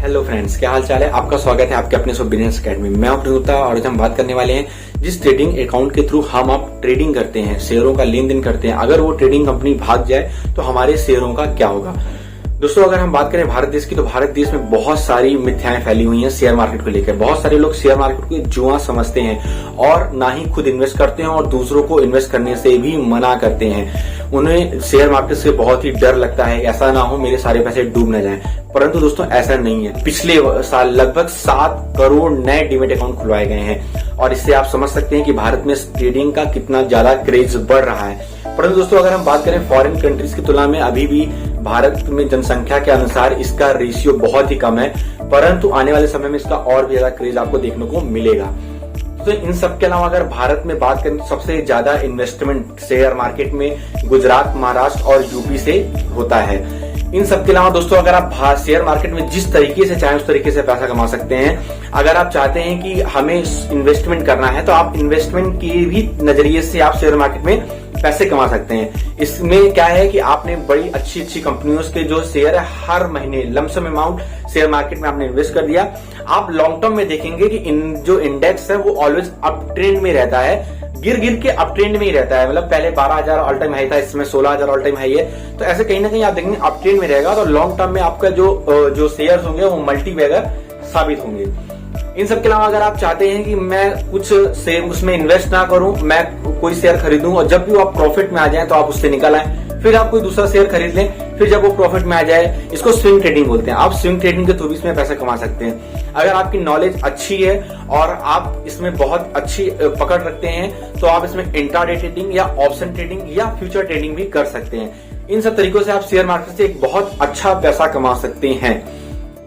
Hello friends, क्या हाल चाल है। आपका स्वागत है आपके अपने बिजनेस अकेडमी में। मैं हूं गुप्ता और आज हम बात करने वाले हैं जिस ट्रेडिंग अकाउंट के थ्रू हम आप ट्रेडिंग करते हैं, शेयरों का लेन देन करते हैं, अगर वो ट्रेडिंग कंपनी भाग जाए तो हमारे शेयरों का क्या होगा। दोस्तों, अगर हम बात करें भारत देश की तो भारत देश में बहुत सारी मिथ्याएं फैली हुई हैं शेयर मार्केट को लेकर। बहुत सारे लोग शेयर मार्केट को जुआ समझते हैं और ना ही खुद इन्वेस्ट करते हैं और दूसरों को इन्वेस्ट करने से भी मना करते हैं। उन्हें शेयर मार्केट से बहुत ही डर लगता है, ऐसा ना हो मेरे सारे पैसे डूब न जाएं। परंतु दोस्तों ऐसा नहीं है। पिछले साल लगभग 7 करोड़ नए डीमेट अकाउंट खुलवाए गए हैं और इससे आप समझ सकते हैं कि भारत में ट्रेडिंग का कितना ज्यादा क्रेज बढ़ रहा है। परंतु दोस्तों अगर हम बात करें फॉरेन कंट्रीज की तुलना में अभी भी भारत में जनसंख्या के अनुसार इसका रेशियो बहुत ही कम है, परंतु आने वाले समय में इसका और भी ज्यादा क्रेज आपको देखने को मिलेगा। तो इन सब के अलावा अगर भारत में बात करें तो सबसे ज्यादा इन्वेस्टमेंट शेयर मार्केट में गुजरात, महाराष्ट्र और यूपी से होता है। इन सब के अलावा दोस्तों अगर आप शेयर मार्केट में जिस तरीके से चाहें उस तरीके से पैसा कमा सकते हैं। अगर आप चाहते हैं कि हमें इन्वेस्टमेंट करना है तो आप इन्वेस्टमेंट के भी नजरिए से आप शेयर मार्केट में पैसे कमा सकते हैं। इसमें क्या है कि आपने बड़ी अच्छी अच्छी कंपनियों के जो शेयर है हर महीने लमसम अमाउंट शेयर मार्केट में आपने इन्वेस्ट कर दिया। आप लॉन्ग टर्म में देखेंगे कि जो इंडेक्स है वो ऑलवेज अप ट्रेंड में रहता है, गिर गिर के अप ट्रेंड में ही रहता है। मतलब पहले 12,000 ऑल टाइम हाई था, इसमें 16,000 ऑल टाइम हाई है। तो ऐसे कहीं ना कहीं आप देखेंगे अप ट्रेंड में रहेगा तो लॉन्ग टर्म में आपका जो शेयर्स होंगे वो मल्टी बैगर साबित होंगे। इन सब के अलावा अगर आप चाहते हैं कि मैं कुछ शेयर उसमें इन्वेस्ट ना करूं, मैं कोई शेयर खरीदूं और जब भी वो आप प्रॉफिट में आ जाए तो आप उससे निकल आए, फिर आप कोई दूसरा शेयर खरीद लें, फिर जब वो प्रॉफिट में आ जाए, इसको स्विंग ट्रेडिंग बोलते हैं। आप स्विंग ट्रेडिंग के थ्रू भी इसमें पैसा कमा सकते हैं। अगर आपकी नॉलेज अच्छी है और आप इसमें बहुत अच्छी पकड़ रखते हैं तो आप इसमें इंट्राडे ट्रेडिंग या ऑप्शन ट्रेडिंग या फ्यूचर ट्रेडिंग भी कर सकते हैं। इन सब तरीकों से आप शेयर मार्केट से एक बहुत अच्छा पैसा कमा सकते हैं।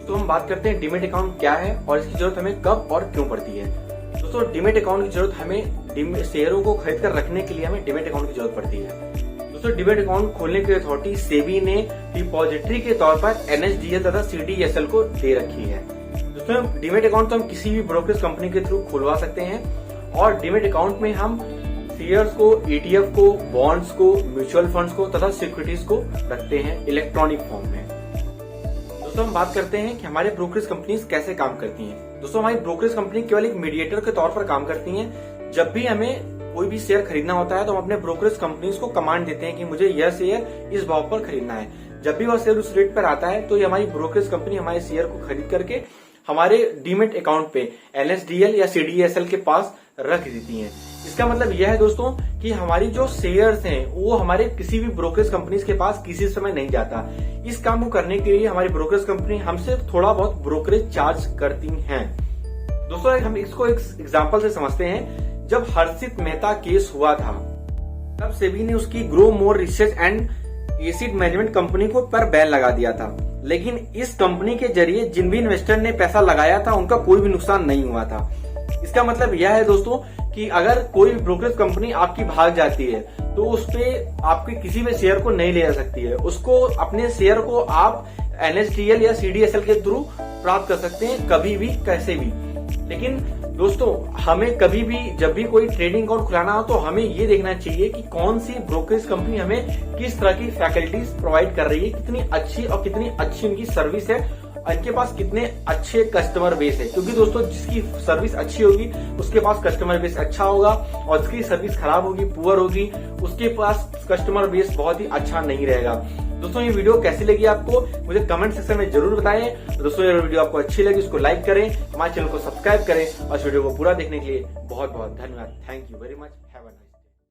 तो हम बात करते हैं डीमेट अकाउंट क्या है और इसकी जरूरत हमें कब और क्यों पड़ती है। दोस्तों डीमेट अकाउंट की जरूरत हमें शेयरों को खरीद कर रखने के लिए हमें डीमेट अकाउंट की जरूरत पड़ती है। दोस्तों डीमेट अकाउंट खोलने की अथॉरिटी सेबी ने डिपॉजिटरी के तौर पर एनएसडीएल तथा सीडीएसएल को दे रखी है। दोस्तों डीमेट अकाउंट तो हम किसी भी ब्रोकरेज कंपनी के थ्रू खुलवा सकते हैं और डीमेट अकाउंट में हम शेयर्स को, ईटीएफ को, बॉन्ड्स को, म्यूचुअल फंड्स को तथा सिक्योरिटीज को रखते हैं इलेक्ट्रॉनिक फॉर्म में। दोस्तों हम बात करते हैं कि हमारे ब्रोकरेज कंपनीज कैसे काम करती हैं। दोस्तों हमारी ब्रोकरेज कंपनी केवल एक मीडिएटर के तौर पर काम करती हैं। जब भी हमें कोई भी शेयर खरीदना होता है तो हम अपने ब्रोकरेज कंपनीज को कमांड देते हैं कि मुझे यह शेयर इस भाव पर खरीदना है। जब भी वह शेयर उस रेट पर आता है तो ये हमारी ब्रोकरेज कंपनी हमारे शेयर को खरीद करके हमारे डीमेट अकाउंट पे एनएसडीएल या सीडीएसएल के पास रख देती है। इसका मतलब यह है दोस्तों कि हमारी जो शेयर्स हैं वो हमारे किसी भी ब्रोकरेज कंपनीज के पास किसी समय नहीं जाता। इस काम को करने के लिए हमारी ब्रोकरेज कंपनी हमसे थोड़ा बहुत ब्रोकरेज चार्ज करती हैं। दोस्तों हम इसको एक एग्जांपल से समझते हैं। जब हर्षित मेहता केस हुआ था तब सेबी ने उसकी grow more research and acid management company को पर बैन लगा दिया था, लेकिन इस कंपनी के जरिए जिन भी इन्वेस्टर ने पैसा लगाया था उनका कोई भी नुकसान नहीं हुआ था। इसका मतलब यह है दोस्तों कि अगर कोई ब्रोकरेज कंपनी आपकी भाग जाती है तो उस पे आपके किसी भी शेयर को नहीं ले जा सकती है। उसको अपने शेयर को आप एनएसडीएल या सीडीएसएल के थ्रू प्राप्त कर सकते हैं कभी भी कैसे भी। लेकिन दोस्तों हमें कभी भी जब भी कोई ट्रेडिंग अकाउंट खुलाना हो तो हमें ये देखना चाहिए कि कौन सी ब्रोकरेज कंपनी हमें किस तरह की फैसिलिटीज प्रोवाइड कर रही है, कितनी अच्छी और कितनी अच्छी उनकी सर्विस है, इनके पास कितने अच्छे कस्टमर बेस है। क्योंकि दोस्तों जिसकी सर्विस अच्छी होगी उसके पास कस्टमर बेस अच्छा होगा और जिसकी सर्विस खराब होगी, पुअर होगी, उसके पास कस्टमर बेस बहुत ही अच्छा नहीं रहेगा। दोस्तों ये वीडियो कैसी लगी आपको मुझे कमेंट सेक्शन में जरूर बताएं। दोस्तों ये वीडियो आपको अच्छी लगी उसको लाइक करें, हमारे चैनल को सब्सक्राइब करें और इस वीडियो को पूरा देखने के लिए बहुत बहुत धन्यवाद। Thank you very much. Have a nice day.